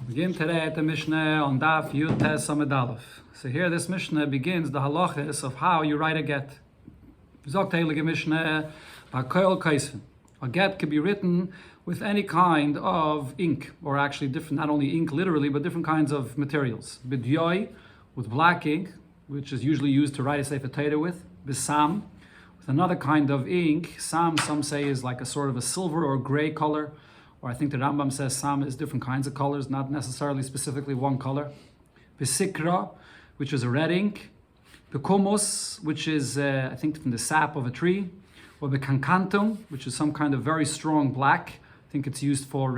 Begin today at the Mishnah on Daf Yud Tes Amud Aleph. So here this Mishnah begins the halachas of how you write a get. Zok Heilige Mishnah, Ba'Koil Kaisvin. A get could be written with any kind of ink, or actually different, not only ink literally, but different kinds of materials. B'dyoi, with black ink, which is usually used to write a Sefer Torah with. B'sam, with another kind of ink. Sam, some say, is like a sort of a silver or gray color. Or I think the Rambam says sam is different kinds of colors, not necessarily specifically one color. Besikra, which is a red ink. Bekumos, which is, I think, from the sap of a tree. Or bekankantum, which is some kind of very strong black. I think it's used for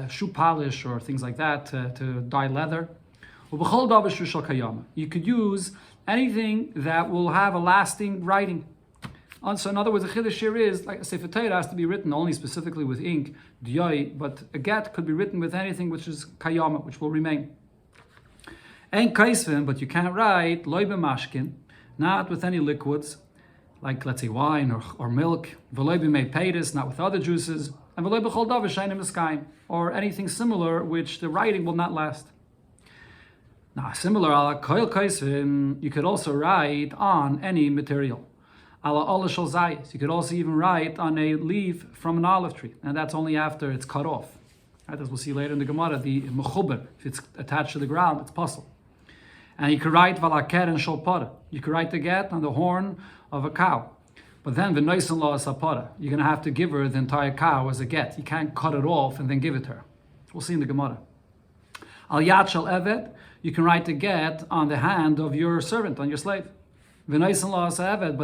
shoe polish or things like that, to dye leather. You could use anything that will have a lasting writing. So in other words, the chiddush here is, like a Sefer Torah has to be written only specifically with ink, diyoi, but a get could be written with anything which is kayama, which will remain. Ein kaisvin, but you can't write loy b'mashkin, not with any liquids, like let's say wine or milk, v'loy b'mei peiris, not with other juices, and v'loy b'chol davar sheinim eskayim, or anything similar which the writing will not last. Now, similar ala koil kaisvin, you could also write on any material. You could also even write on a leaf from an olive tree, and that's only after it's cut off. Right, as we'll see later in the Gemara, the mechuber, if it's attached to the ground, it's puzzle. And you could write valaker and shalpara. You could write the get on the horn of a cow. But then the noisin law is sapara. You're going to have to give her the entire cow as a get. You can't cut it off and then give it to her. We'll see in the Gemara. Al yad shel eved, you can write the get on the hand of your servant, on your slave. But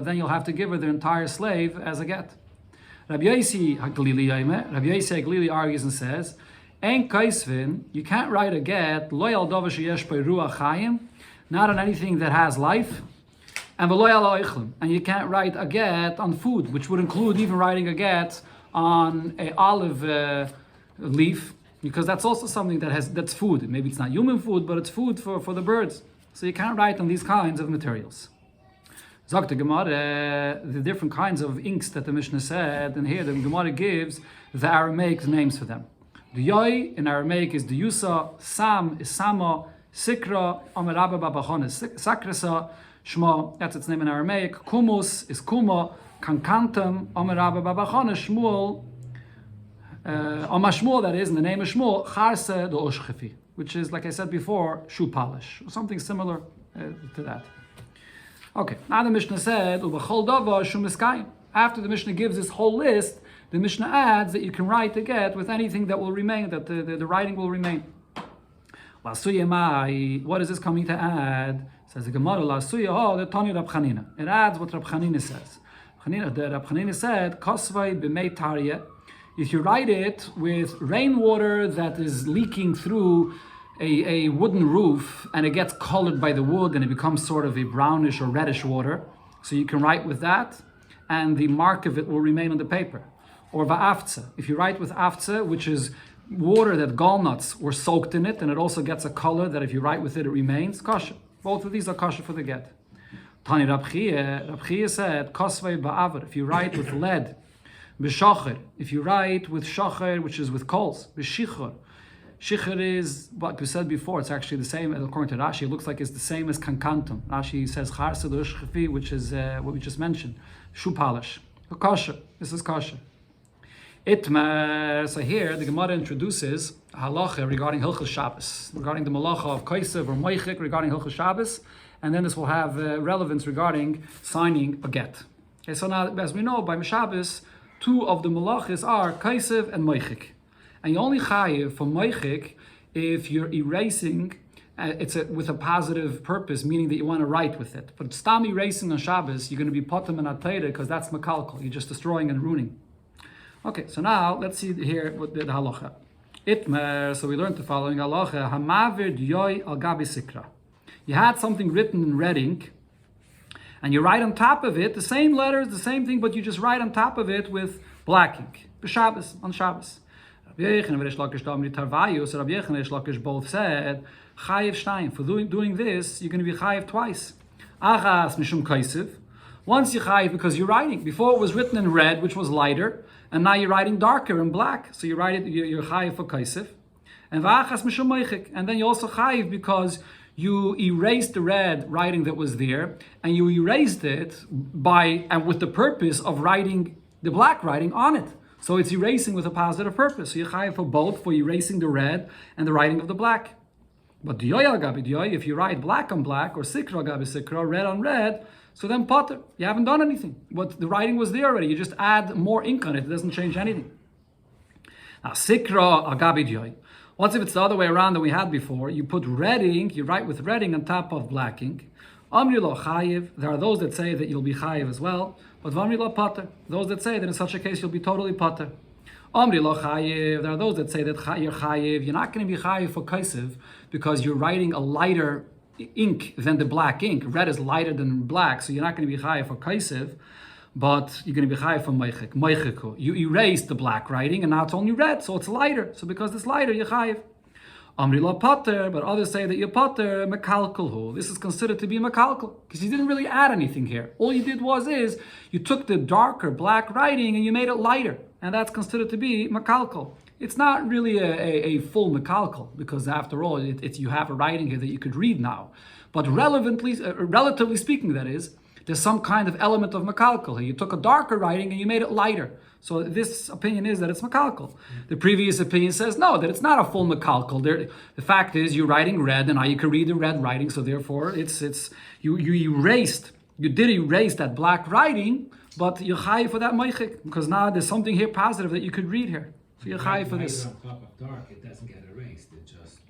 then you'll have to give her the entire slave as a get. Rabbi Yosi Haglili argues and says, "En kaisvin, you can't write a get lo al davar sheyesh bei ruach chayim, not on anything that has life, and v'lo al oichlin, and you can't write a get on food, which would include even writing a get on a olive leaf, because that's also something that's food. Maybe it's not human food, but it's food for the birds. So you can't write on these kinds of materials." Zok the Gemara, the different kinds of inks that the Mishnah said, and here the Gemara gives the Aramaic names for them. The Yoi in Aramaic is the Yusa, Sam is Sama, Sikra, Amarabba Babachon is Sakrasa, Shma, that's its name in Aramaic, Kumus is Kuma, Kankantam, Amarabba Babachon is Shmuel, Amashmuel, that is, in the name of Shmuel, Charse do Oshchefi, which is, like I said before, shoe polish, or something similar to that. Okay, now the Mishnah said, Ubachol davar shum eskayim. After the Mishnah gives this whole list, the Mishnah adds that you can write the get with anything that will remain, that the writing will remain. Lasuyemai, what is this coming to add? Says the Gemara, Lasuya, the Tani Rab Chanina. It adds what Rab Chanina says. The Rab Chanina said, Kosvay b'mei tarye. If you write it with rainwater that is leaking through a wooden roof, and it gets colored by the wood and it becomes sort of a brownish or reddish water, so you can write with that and the mark of it will remain on the paper. Or va'aftza, if you write with aftza, which is water that gallnuts were soaked in it, and it also gets a color that if you write with it, it remains kosher. Both of these are kosher for the get. Tani Rab Chiya said, kosvei ba'avar, if you write with lead, b'shacher, if you write with shacher, which is with coals, b'shichor. Shichar is, what we said before, it's actually the same, according to Rashi, it looks like it's the same as kankantum. Rashi says charse doshchefi, which is what we just mentioned, shoe polish. Kosher, this is kosher. Itmer, so here the Gemara introduces a halacha regarding Hilchos Shabbos, regarding the malacha of kaisev or moichik, regarding Hilchos Shabbos, and then this will have relevance regarding signing a get. Okay, so now, as we know, by Shabbos, two of the malachas are kaisev and moichik. And you only chayiv for moichik if you're erasing, with a positive purpose, meaning that you want to write with it. But stam erasing on Shabbos, you're going to be potem and atayra because that's makalkal. You're just destroying and ruining. Okay, so now let's see here what the halacha. Itmer, so we learned the following halacha: Hamavir diyoi al gabi sikra. You had something written in red ink, and you write on top of it the same letters, the same thing, but you just write on top of it with black ink. B'Shabbos, on Shabbos. Rabbi Yechon and Reish Lakish Damri Tarvayu, so Rabbi Yechon and Reish Lakish both said, Chayiv Shtayim, for doing this, you're going to be Chayiv twice. Achas Mishum Kaisev. Once you Chayiv because you're writing. Before it was written in red, which was lighter, and now you're writing darker in black. So you write it, you're Chayiv for Kaisev. And then you also chayiv because you erased the red writing that was there, and you erased it with the purpose of writing the black writing on it. So it's erasing with a positive purpose. So you chayiv for both, for erasing the red and the writing of the black. But if you write black on black or sikra gabi sikra, red on red, so then potter, you haven't done anything. But the writing was there already. You just add more ink on it. It doesn't change anything. Now sikra agabi diyoi. What if it's the other way around than we had before? You put red ink, you write with red ink on top of black ink. Amri lo chayiv. There are those that say that you'll be chayiv as well. But vamri lo potter. Those that say that in such a case you'll be totally potter. Amri lo chayiv. There are those that say that you're chayiv. You're not going to be chayiv for kaisiv because you're writing a lighter ink than the black ink. Red is lighter than black, so you're not going to be chayiv for kaisiv. But you're going to be chayiv for meichik. Meichiku. You erased the black writing, and now it's only red, so it's lighter. So because it's lighter, you're chayiv. Amri lo potter, but others say that you're potter mekalkelhu. This is considered to be mekalkel because you didn't really add anything here. All you did is you took the darker black writing and you made it lighter, and that's considered to be mekalkel. It's not really a full mekalkel because after all, you have a writing here that you could read now. But relatively speaking, that is, there's some kind of element of mekalkel. You took a darker writing and you made it lighter. So this opinion is that it's mekalkel. The previous opinion says no, that it's not a full mekalkel. The fact is you're writing red, and now you can read the red writing. So therefore, you did erase that black writing, but you're chayiv for that meichik because now there's something here positive that you could read here. So you're chayiv for this. On top of dark, it doesn't get erased. It just.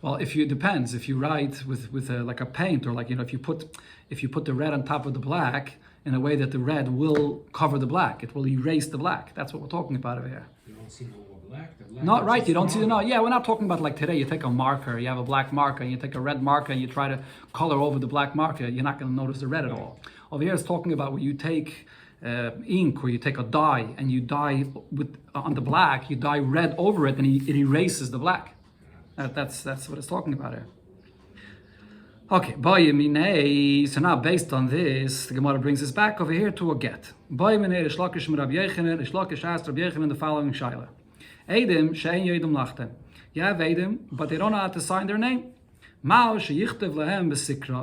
Well, depends. If you write with like a paint, or if you put the red on top of the black in a way that the red will cover the black, it will erase the black. That's what we're talking about over here. You don't see no more black. The black Not right. You don't see Yeah, we're not talking about like today. You take a marker, you have a black marker, and you take a red marker, and you try to color over the black marker. You're not going to notice the red at all. Over here, it's talking about where you take ink, or you take a dye, and you dye on the black. You dye red over it, and it erases the black. That's what it's talking about here. Okay, so now based on this, the Gemara brings us back over here to a get. Rish Lakish asked Rabbi Yechanan the following shaila. Eidim she'en yedum lachtem. You have Eidim, but they don't know how to sign their name.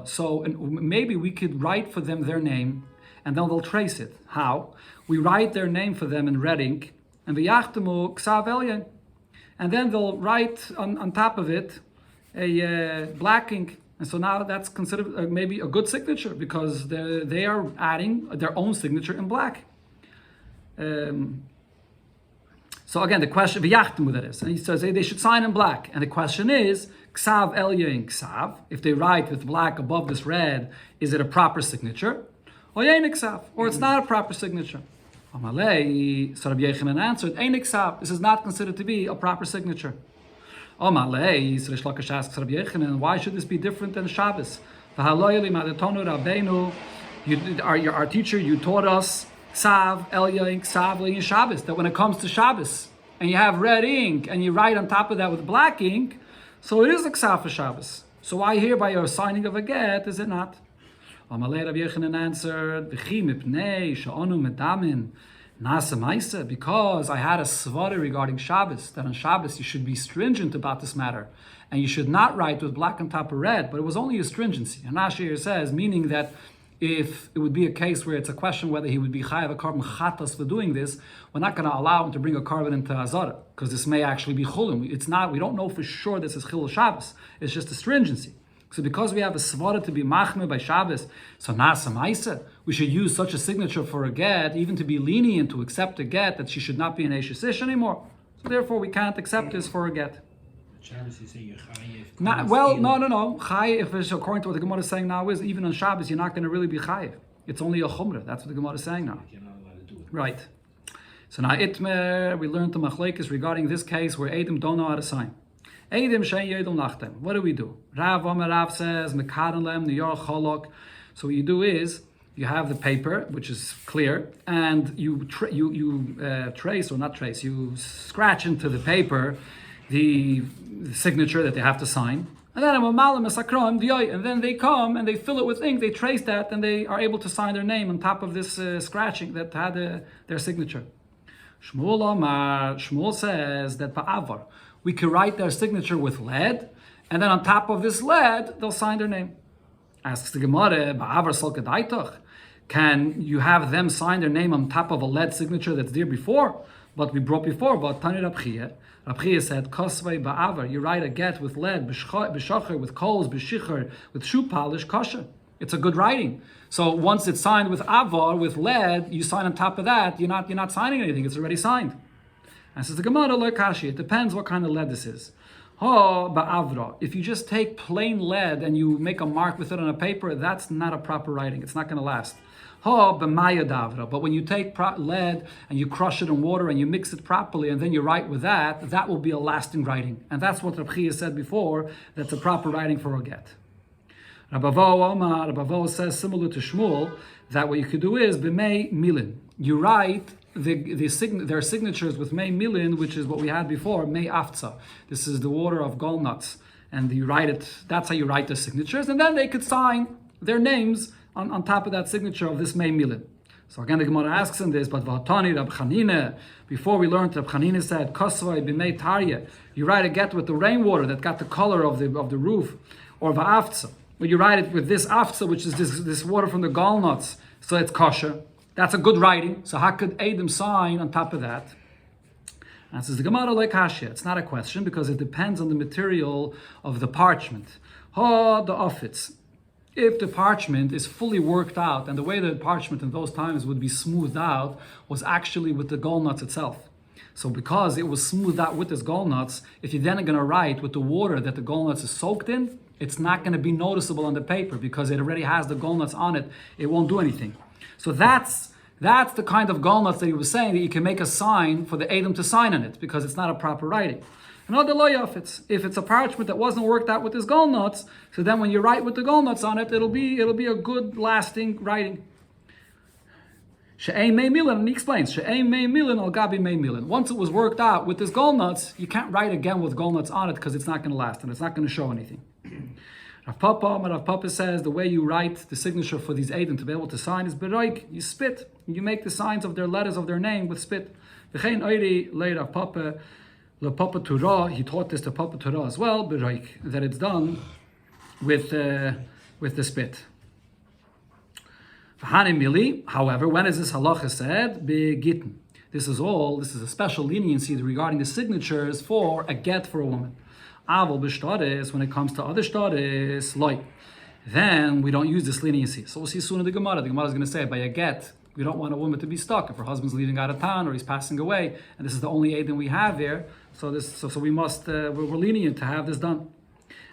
So maybe we could write for them their name, and then they'll trace it. How? We write their name for them in red ink, and v'yachtemu ksav elyon. And then they'll write on top of it a black ink. And so now that's considered maybe a good signature because they are adding their own signature in black. So again, the question, v'yachtemu, that is. And he says they should sign in black. And the question is, ksav elyon ksav, if they write with black above this red, is it a proper signature? Or it's not a proper signature. So Rabbi Yechanan answered, this is not considered to be a proper signature. Rish Lakish asks Rabbi Yechanan, why should this be different than Shabbos? Our teacher, you taught us Ksav, Elya, Ksav, in Shabbos, that when it comes to Shabbos, and you have red ink, and you write on top of that with black ink, so it is a Ksav for Shabbos. So why here by your signing of a get is it not? Rabbi Yechanan answered, because I had a svara regarding Shabbos, that on Shabbos you should be stringent about this matter, and you should not write with black on top of red, but it was only a stringency. And Rashi says, meaning that if it would be a case where it's a question whether he would be chayav a carbon chatas for doing this, we're not going to allow him to bring a carbon into Azara, because this may actually be chulin. We don't know for sure this is chilul Shabbos. It's just a stringency. So because we have a svara to be machmir by Shabbos, so nasa ma'isa, we should use such a signature for a get, even to be lenient to accept a get, that she should not be an Eshes Ish anymore. So therefore we can't accept this for a get. Shabbos, you say you're chayiv. No. Chayiv, according to what the Gemara is saying now, is even on Shabbos you're not going to really be chayiv. It's only a chumrah. That's what the Gemara is saying now. You're not allowed to do it. Right. So now Itmer, we learned the machlekes regarding this case where Eidim don't know how to sign. Eidim shein yedum nachtem. What do? Rav says mekaran lem niyar cholok. So what you do is you have the paper, which is clear, and you scratch into the paper the signature that they have to sign, and then they come and they fill it with ink. They trace that, and they are able to sign their name on top of this scratching that had their signature. Shmuel says that ba'avar, we could write their signature with lead, and then on top of this lead, they'll sign their name. Asks the Gemara, Ba'avar Sol Kedaitoch. Can you have them sign their name on top of a lead signature that's there before? But we brought before, but Tani Rab Chiya said, Kosvei Ba'avar, you write a get with lead, b'shacher, with coals, b'shicher, with shoe polish, kosher. It's a good writing. So once it's signed with avar, with lead, you sign on top of that, you're not signing anything, it's already signed. And says the Gemara, Loikashi, it depends what kind of lead this is. Ba'avra, if you just take plain lead and you make a mark with it on a paper, that's not a proper writing, it's not going to last. But when you take lead and you crush it in water and you mix it properly and then you write with that, that will be a lasting writing. And that's what Rab Chiya said before, that's a proper writing for a get. Rabavo says, similar to Shmuel, that what you could do is b'mei milin. You write their signatures with mei milin, which is what we had before, mei afza. This is the water of gallnuts, and you write it. That's how you write the signatures, and then they could sign their names on top of that signature of this mei milin. So again, the Gemara asks in this, but v'hatani Rab Chanina. Before we learned, Rab Chanina said, kosvay b'mei tarya. You write a get with the rainwater that got the color of the roof, or v'afza. But you write it with this afza, which is this water from the gallnuts, so it's kosher. That's a good writing. So how could Adam sign on top of that? And says the Gemara like Hashia. It's not a question because it depends on the material of the parchment. The office. If the parchment is fully worked out, and the way the parchment in those times would be smoothed out was actually with the gallnuts itself. So because it was smoothed out with this gallnuts, if you're then going to write with the water that the gallnuts is soaked in, it's not going to be noticeable on the paper because it already has the gallnuts on it. It won't do anything. So that's the kind of gallnuts that he was saying that you can make a sign for the Adam to sign on it because it's not a proper writing. Another loyaf, if it's a parchment that wasn't worked out with his gallnuts, so then when you write with the gallnuts on it, it'll be a good lasting writing. She'ein mei milin, and he explains, She'ein mei milin al gabi mei milin. Once it was worked out with his gallnuts, you can't write again with gallnuts on it because it's not going to last and it's not going to show anything. Rav Papa says the way you write the signature for these Eidim to be able to sign is beroik. You spit. You make the signs of their letters of their name with spit. V'chein oiri lei Rav Papa le Papa Torah. He taught this to Papa Torah as well. Beroik, that it's done with the spit. However, when is this halacha said? Be Gittin. This is a special leniency regarding the signatures for a get for a woman. Aval b'shtaris, when it comes to other shtaris, like, then we don't use this leniency. So we'll see soon in the Gemara. The Gemara is going to say, by a get, we don't want a woman to be stuck if her husband's leaving out of town or he's passing away, and this is the only aid that we have here. So we must we're lenient to have this done.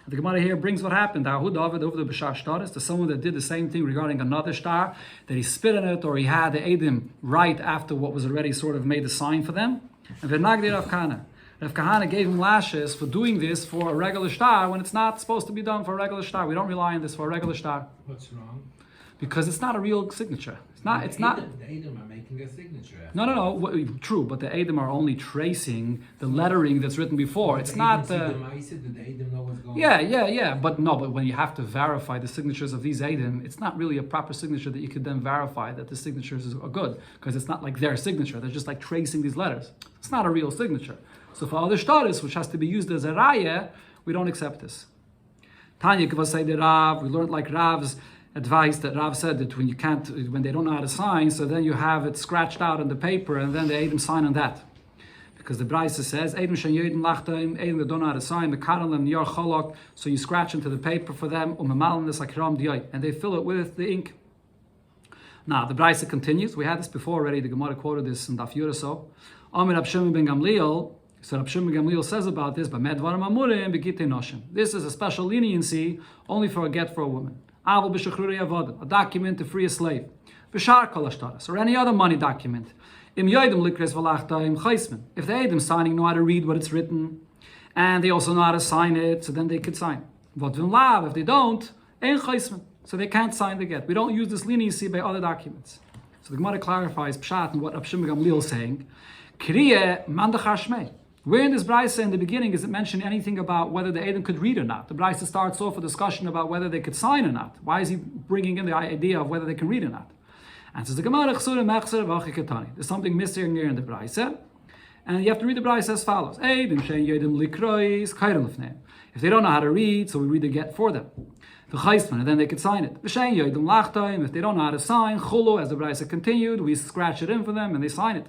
And the Gemara here brings what happened. To someone that did the same thing regarding another star, that he spit on it or he had the Eidim right after what was already sort of made a sign for them. And V'nagdi Rav Kahana. Rav Kahana gave him lashes for doing this for a regular star when it's not supposed to be done for a regular star. We don't rely on this for a regular star. What's wrong? Because it's not a real signature. It's not. The Adam are making a signature. No. True, but the Adam are only tracing the lettering that's written before. It's not the. Yeah. But when you have to verify the signatures of these Adam, it's not really a proper signature that you could then verify that the signatures are good because it's not like their signature. They're just like tracing these letters. It's not a real signature. So for other shtaris, which has to be used as a raya, we don't accept this. Tanya Kavasei de Rav, we learned like Rav's advice that Rav said that when they don't know how to sign, so then you have it scratched out on the paper and then the Eidim sign on that. Because the Brisa says, Eidim shen yodim lachtaim, Eidim that don't know how to sign, mekaran lem niyar cholok, so you scratch into the paper for them, umemalan nesakram diyai, and they fill it with the ink. Now, the Brisa continues, we had this before already, the Gemara quoted this in Daf Yud or so. Amir Rab Shimon ben Gamliel, so Rab Shimon ben Gamliel says about this, this is a special leniency only for a get for a woman. A document to free a slave. Or any other money document. If the Eidim signing know how to read what it's written, and they also know how to sign it, so then they could sign. If they don't, so they can't sign the get. We don't use this leniency by other documents. So the Gemara clarifies Pshat and what Rab Shimon ben Gamliel is saying. Where in this Brisa in the beginning is it mentioned anything about whether the Eidim could read or not? The Brisa starts off a discussion about whether they could sign or not. Why is he bringing in the idea of whether they can read or not? And says the Gemara, there's something missing here in the Brisa. And you have to read the Braisa as follows. If they don't know how to read, so we read the get for them. And then they could sign it. If they don't know how to sign, as the Braisa continued, we scratch it in for them and they sign it.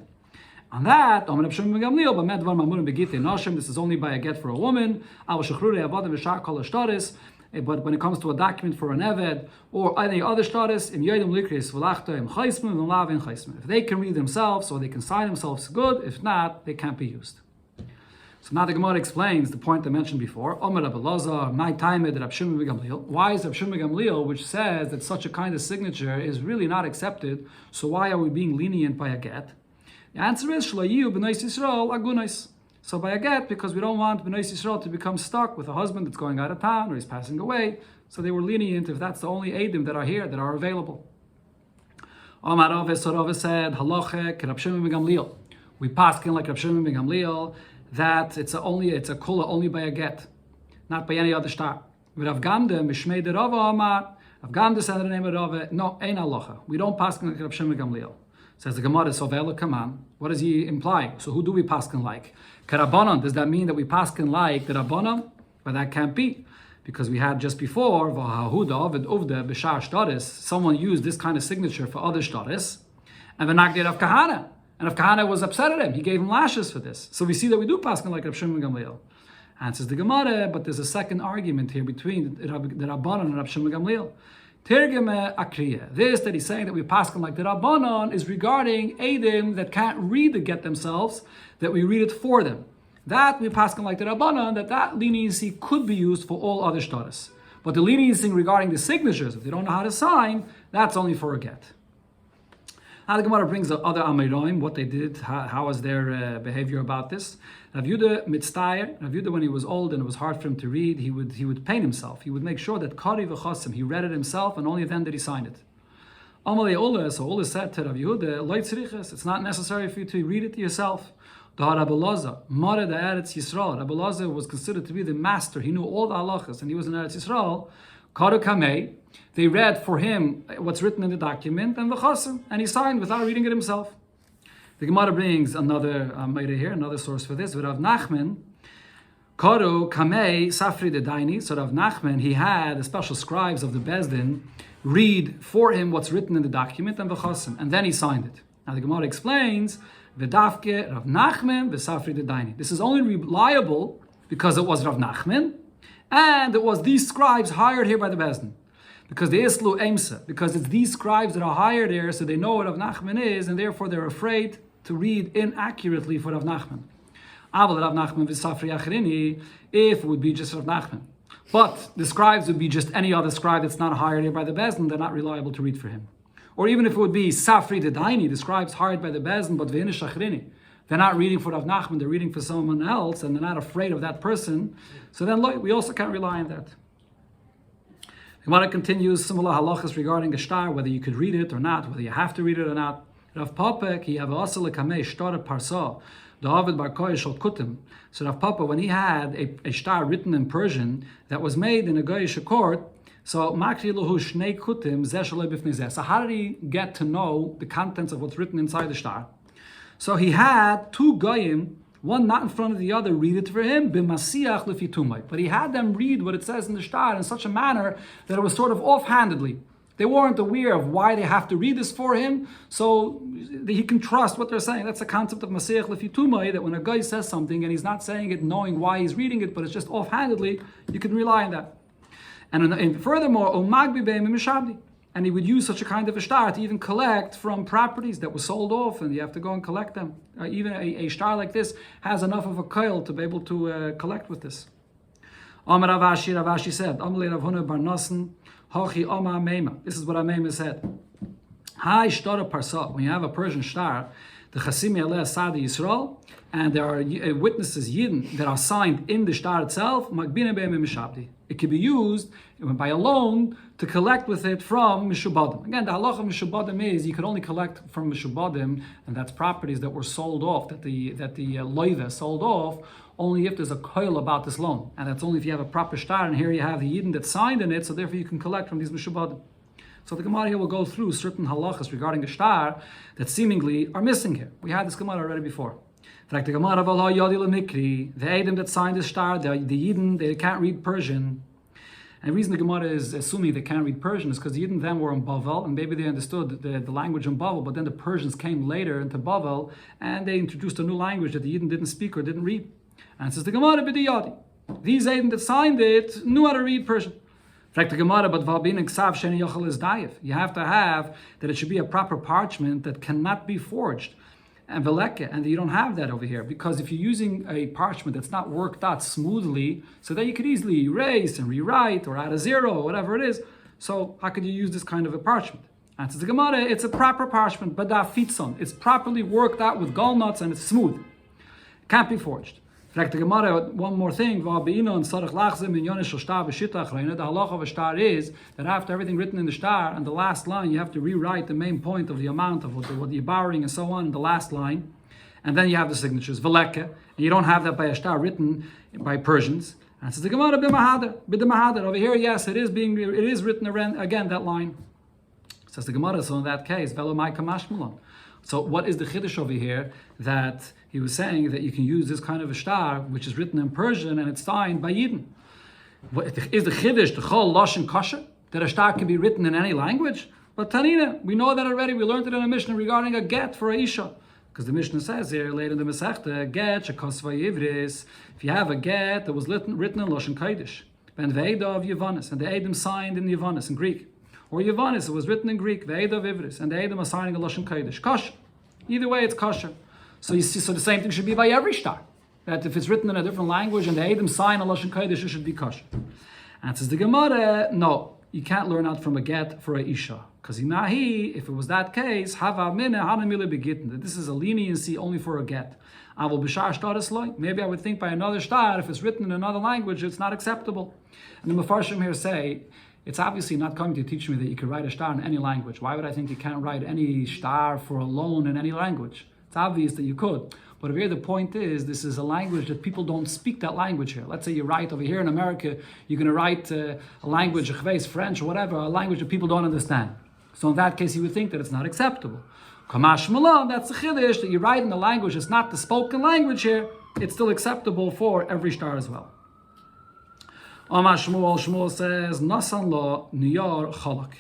On that, this is only by a get for a woman. But when it comes to a document for an eved or any other status, if they can read themselves or they can sign themselves, good. If not, they can't be used. So now the Gemara explains the point I mentioned before. Why is Rab Shimon ben Gamliel, which says that such a kind of signature is really not accepted, so why are we being lenient by a get? The answer is Shloyu b'nois Yisrael agunais. So by a get, because we don't want b'nois Yisrael to become stuck with a husband that's going out of town or he's passing away, so they were lenient if that's the only eidim that are here, that are available. Amar Rave said, Halacha Rab Shimon ben Gamliel. We paskin like Rab Shimon ben Gamliel that it's a kula only by a get, not by any other star. With Rav Gamde mishmei de Rava Amar, Rav Gamde said the name of Rava, no, ein halacha. We don't paskin like Rab Shimon ben Gamliel. Says the Gemara, so Kaman. What does he imply? So who do we paskin like? Karabanan, does that mean that we paskin like the Rabbanan? But that can't be. Because we had just before, someone used this kind of signature for other shtaris, and V'nagdi Rav Kahana. And Rav Kahana was upset at him. He gave him lashes for this. So we see that we do paskin like Rav Shimon ben Gamliel. Answers the Gemara, but there's a second argument here between the Rabbanan and Rav Shimon ben Gamliel. Tergeme Akriya. This that he's saying that we paskin like the Rabbanon is regarding Eidim that can't read the get themselves, that we read it for them. That we paskin like the Rabbanon, that leniency could be used for all other shtaris. But the leniency regarding the signatures, if they don't know how to sign, that's only for a get. Now the Gemara brings the other Amiroim, what they did, how was their behavior about this. Rav Yehuda mitztayer. Rav Yehuda, when he was old and it was hard for him to read, he would paint himself. He would make sure that Kari v'chasim, he read it himself, and only then did he sign it. Amalei Ola, so Ola said to Rav Yehuda, Lo tzriches, it's not necessary for you to read it yourself. Rabbi Lazar, Mara da Eretz Yisrael. Rabbi Lazar was considered to be the master. He knew all the halachas, and he was in Eretz Yisrael. Karu Kamei, they read for him what's written in the document, and v'chasim, and he signed without reading it himself. The Gemara brings another Meira here, another source for this. With Rav Nachman, Karu Kamei Safri de Daini. So Rav Nachman, he had the special scribes of the Bezdin read for him what's written in the document, and v'chasim, and then he signed it. Now the Gemara explains, V'dafke Rav Nachman v'Safri de Daini. This is only reliable because it was Rav Nachman, and it was these scribes hired here by the Bezdin. Because the Islu Eimsa, because it's these scribes that are hired here, so they know what Rav Nachman is, and therefore they're afraid to read inaccurately for Rav Nachman. Aval Rav Nachman v'Safri Achrini, if it would be just Rav Nachman. But the scribes would be just any other scribe that's not hired here by the Bezdin, they're not reliable to read for him. Or even if it would be Safri de Daini, the scribes hired by the Bezdin, but V'inish Achrini, they're not reading for Rav Nachman, they're reading for someone else, and they're not afraid of that person. So then we also can't rely on that. The Gemara continues similar halachas regarding a star, whether you could read it or not, whether you have to read it or not. Rav Papa, he have also lekamei shtar parsa, David bar Koy shel kutim. So Rav Papa, when he had a star written in Persian that was made in a Goyish court, so makri lahu shnei kutim zeh shalei bifnei zeh. So how did he get to know the contents of what's written inside the star? So he had two goyim, one not in front of the other, read it for him, b'masiach lefitumai. But he had them read what it says in the star in such a manner that it was sort of offhandedly. They weren't aware of why they have to read this for him, so he can trust what they're saying. That's the concept of masiach lefitumai, that when a guy says something and he's not saying it knowing why he's reading it, but it's just offhandedly, you can rely on that. And furthermore, omagbi be'im mishabdi. And he would use such a kind of a shtar to even collect from properties that were sold off, and you have to go and collect them. Even a shtar like this has enough of a coil to be able to collect with this. Amar Ravashi said, Amle Rav Huna bar Nasan, Hachi Oma Meima. This is what Ameima said. Hai shtar parsa. When you have a Persian shtar, the Chasimi Aleh Sadi Yisrael, and there are witnesses, Yidden, that are signed in the shtar itself, Magbina be'im mishabdi. It can be used by a loan to collect with it from Mishubadim. Again, the halacha of Mishubadim is you can only collect from Mishubadim, and that's properties that were sold off, that the loiva sold off, only if there's a coil about this loan. And that's only if you have a proper shtar, and here you have the Yidden that signed in it, so therefore you can collect from these Mishubadim. So the Gemara here will go through certain halachas regarding a shtar that seemingly are missing here. We had this Gemara already before. Fragt the Gemara, the Edom that signed the star, the Yidden, they can't read Persian. And the reason the Gemara is assuming they can't read Persian is because the Yidden then were in Bavel, and maybe they understood the language in Bavel, but then the Persians came later into Bavel, and they introduced a new language that the Yidden didn't speak or didn't read. And it says the Gemara, B'diyadi. These Edom that signed it knew how to read Persian. Fragt the Gemara, but you have to have that it should be a proper parchment that cannot be forged. And veleke, and you don't have that over here, because if you're using a parchment that's not worked out smoothly, so that you could easily erase and rewrite or add a zero or whatever it is, so how could you use this kind of a parchment? And says the Gemara, it's a proper parchment, but it's properly worked out with gall nuts and it's smooth. Can't be forged. Fragt the Gemara, one more thing, the halacha of a star is that after everything written in the star, and the last line, you have to rewrite the main point of the amount of what you're borrowing and so on in the last line, and then you have the signatures, veleke, and you don't have that by a star written by Persians. And says the Gemara, b'demahader, over here, yes, it is written again, that line. Says the Gemara, so in that case, velo mai kamashmalon. So what is the chiddush over here that he was saying that you can use this kind of a star, which is written in Persian and it's signed by Yidden? Is the chiddush the chol lashon kosher, that a star can be written in any language? But Tanina, we know that already. We learned it in a Mishnah regarding a get for a isha, because the Mishnah says here later in the Masechta, get shekosva yivris. If you have a get that was written in lashon kodesh, ben veida of Yavanis, and the Edom signed in Yavanis in Greek. Or Yavanis, it was written in Greek, Ve'ed of Ivris, and the Edom are signing a Lashon Kodesh. Kosher. Either way, it's kosher. So you see, so the same thing should be by every star. That if it's written in a different language and the Edom sign a Lashon Kodesh, it should be kosher. And says the Gemara, no, you can't learn out from a get for a Isha. Because if it was that case, Hava Mineh Hanamile Begittin, that this is a leniency only for a get. Avol B'shar Shtaris Loi. Maybe I would think by another star, if it's written in another language, it's not acceptable. And the Mefarshim here say, it's obviously not coming to teach me that you can write a star in any language. Why would I think you can't write any star for a loan in any language? It's obvious that you could. But over here, the point is, this is a language that people don't speak that language here. Let's say you write over here in America, you're going to write a language, French or whatever, a language that people don't understand. So in that case, you would think that it's not acceptable. Kamash Malan, that's the chiddush, that you write in a language that's not the spoken language here, it's still acceptable for every star as well. Omar Shmuel says, Nasan lo niyar chalak.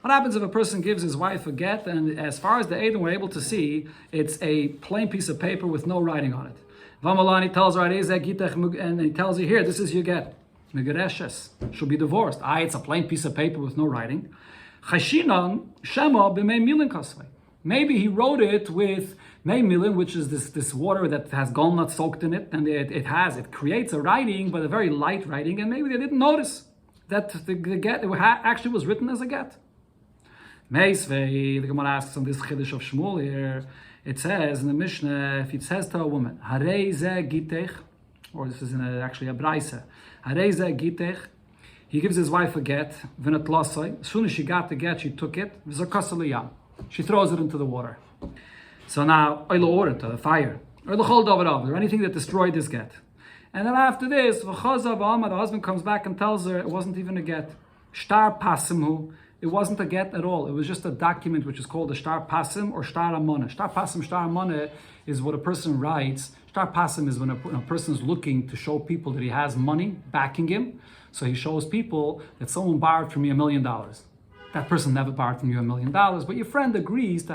What happens if a person gives his wife a get, and as far as the Edom were able to see, it's a plain piece of paper with no writing on it? Vamalani tells her, and he tells you, here, this is your get. Megereshes, she'll be divorced. It's a plain piece of paper with no writing. Chashinan shema b'mei milin kasvei. Maybe he wrote it with mei milin, which is this water that has gall nuts soaked in it, and it creates a writing, but a very light writing, and maybe they didn't notice that the get actually was written as a get. Meisvei, the Gemara asks on this chiddush of Shmuel here. It says in the Mishnah, if it says to a woman, Harei zeh gitech, or this is actually a braisa, Harei zeh gitech, he gives his wife a get, v'nat lasai. As soon as she got the get, she took it, v'zakasal. She throws it into the water. So now, to the fire, or anything that destroyed this get. And then after this, the husband comes back and tells her it wasn't even a get. Shtar pasimhu, it wasn't a get at all. It was just a document which is called a shtar pasim or shtar amana. Shtar pasim, shtar amana is what a person writes. Shtar pasim is when a person is looking to show people that he has money backing him. So he shows people that someone borrowed from me $1 million. That person never borrowed from you $1 million, but your friend agrees to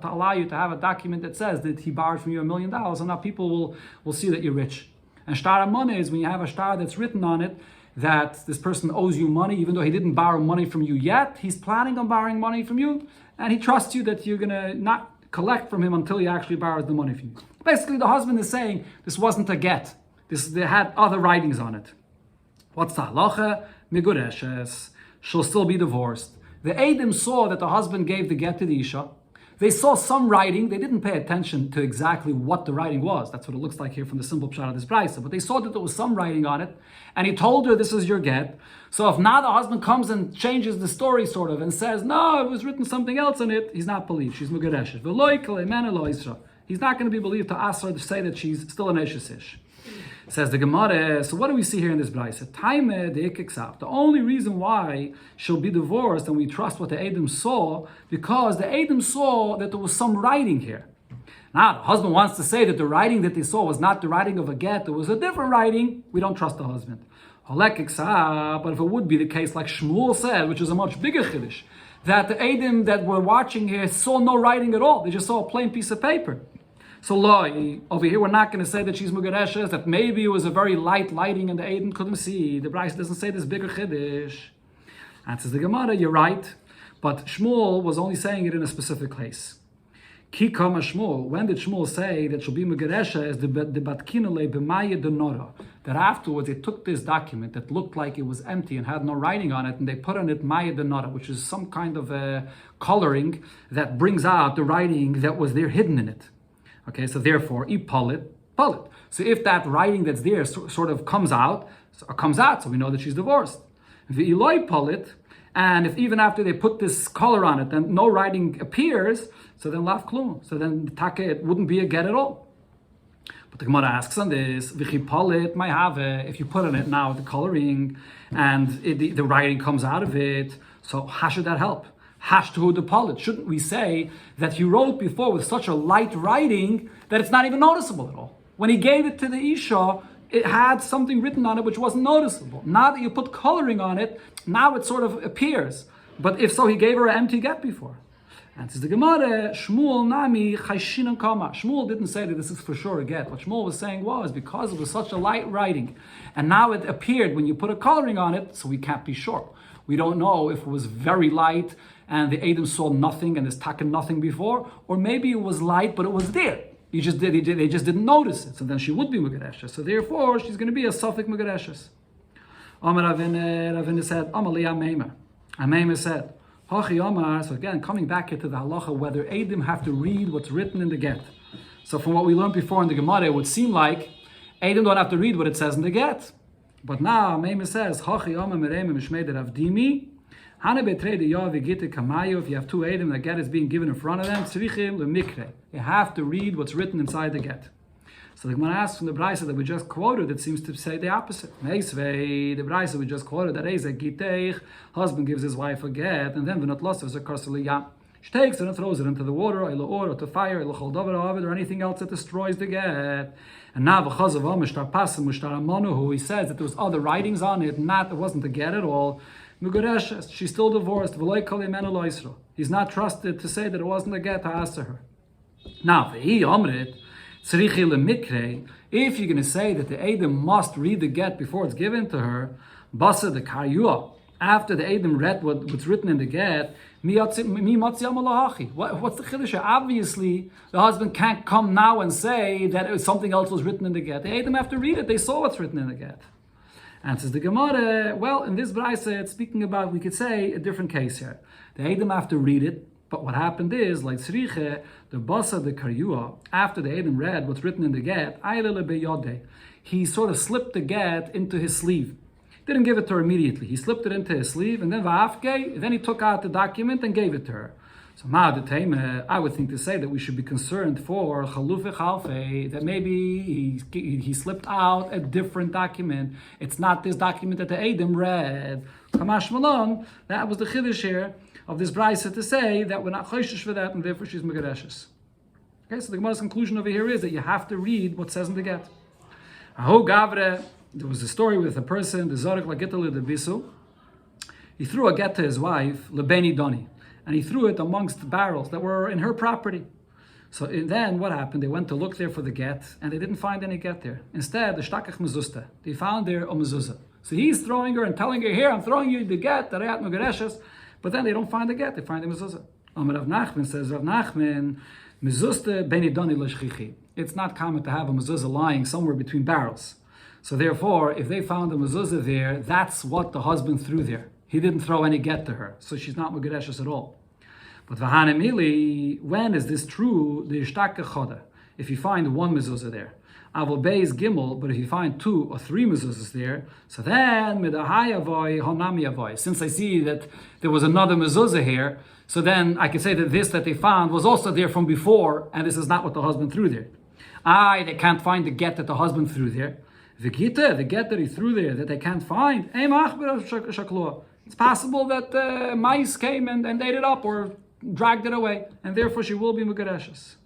allow you to have a document that says that he borrowed from you $1 million, and now people will see that you're rich. And shtar amana is when you have a shtar that's written on it that this person owes you money, even though he didn't borrow money from you yet. He's planning on borrowing money from you, and he trusts you that you're going to not collect from him until he actually borrows the money from you. Basically, the husband is saying this wasn't a get. They had other writings on it. What's the halacha? Migureshes. She'll still be divorced. The Edom saw that the husband gave the get to the Isha. They saw some writing. They didn't pay attention to exactly what the writing was. That's what it looks like here from the simple pshat of this brisa. But they saw that there was some writing on it, and he told her, this is your get. So if now the husband comes and changes the story sort of and says, no, it was written something else in it, he's not believed. She's mugareshes. He's not going to be believed to ask her to say that she's still an Eshesish. Says the Gemara, so what do we see here in this brisa? The only reason why she'll be divorced, and we trust what the Edom saw, because the Edom saw that there was some writing here. Now, the husband wants to say that the writing that they saw was not the writing of a get, it was a different writing. We don't trust the husband. But if it would be the case, like Shmuel said, which is a much bigger chiddush, that the Eidim that were watching here saw no writing at all. They just saw a plain piece of paper. So over here, we're not going to say that she's Mugareshes, that maybe it was a very light lighting and the Eidim couldn't see. The Bryce doesn't say this bigger chiddush. Answers the Gemara, you're right. But Shmuel was only saying it in a specific case. Ki kama Shmuel. When did Shmuel say that she'll be Megaresha as the Batkinale b'maya denora? That afterwards they took this document that looked like it was empty and had no writing on it, and they put on it maya denora, which is some kind of coloring that brings out the writing that was there hidden in it. Okay, so therefore, pull it. So if that writing that's there sort of comes out, so we know that she's divorced. The Eloi pull it. And if even after they put this color on it, then no writing appears, so then laf klum. So then it wouldn't be a get at all. But the Gemara asks on this, v'chipalit may have if you put on it now the coloring and the writing comes out of it, so how should that help? Hashtu the palit. Shouldn't we say that he wrote before with such a light writing that it's not even noticeable at all? When he gave it to the Isha, it had something written on it which wasn't noticeable. Now that you put coloring on it, now it sort of appears. But if so, he gave her an empty get before. Answers the Gemara, Shmuel nami chayshinan kama. Shmuel didn't say that this is for sure a get. What Shmuel was saying was because it was such a light writing, and now it appeared when you put a coloring on it, so we can't be sure. We don't know if it was very light and the Adam saw nothing and is taken nothing before, or maybe it was light but it was there. They just didn't notice it. So then she would be Megareshes. So therefore, she's going to be a Suffolk Megareshes. Ravina said, Amali Ameimer. Ameimer said, Hachi Omar. So again, coming back into the halacha, whether Eidim have to read what's written in the get. So from what we learned before in the Gemara, it would seem like Eidim don't have to read what it says in the get. But now Ameimer says, Hachi Omar Mereme Mishmei Avdimi. If you have two Eidim, the get is being given in front of them, you have to read what's written inside the get. So the Gemara asks from the Brisa that we just quoted, it seems to say the opposite. The Brisa we just quoted, that husband gives his wife a get, and then she takes it and throws it into the water, or to fire, or anything else that destroys the get. And now he says that there was other writings on it, it wasn't a get at all. She's still divorced. He's not trusted to say that it wasn't a get to answer her. Now, if you're going to say that the Eidim must read the get before it's given to her, Basa the Karyua, after the Eidim read what's written in the get, what's the chiddush? Obviously, the husband can't come now and say that something else was written in the get. The Eidim have to read it. They saw what's written in the get. Answers the Gemara, well, in this Brisa, it's speaking about, we could say, a different case here. The Eidim have to read it, but what happened is, like Tzriche, the Basa, the Karyua, after the Eidim read what's written in the get, he sort of slipped the get into his sleeve. Didn't give it to her immediately. He slipped it into his sleeve, and then he took out the document and gave it to her. So I would think to say that we should be concerned for chalufe chalfe, that maybe he slipped out a different document. It's not this document that the Eidim read. Kamash Malon, that was the chiddush here of this brisa to say that we're not choishish for that, and therefore she's megareshes. Okay, so the Gemara's conclusion over here is that you have to read what says in the get. Aho Gavre, there was a story with a person, the Zorek Lagitali the Bisu. He threw a get to his wife, Lebeni Doni. And he threw it amongst the barrels that were in her property. So then what happened? They went to look there for the get, and they didn't find any get there. Instead, the shtakach mezusta, they found there a mezuzah. So he's throwing her and telling her, here, I'm throwing you the get, that I had megareshes, but then they don't find the get, they find the mezuzah. Rav Nachman says, Rav Nachman, mezusta beni doni l'shchichi. It's not common to have a mezuzah lying somewhere between barrels. So therefore, if they found a mezuzah there, that's what the husband threw there. He didn't throw any get to her, so she's not megareshes at all. But v'hanemili, when is this true? The ishtake choda. If you find one mezuzah there, avol beis gimel. But if you find 2 or 3 mezuzahs there, so then midahai avoy honami avoy. Since I see that there was another mezuzah here, so then I can say that this that they found was also there from before, and this is not what the husband threw there. They can't find the get that the husband threw there. The get that he threw there that they can't find. It's possible that mice came and ate it up or dragged it away, and therefore she will be megareshes.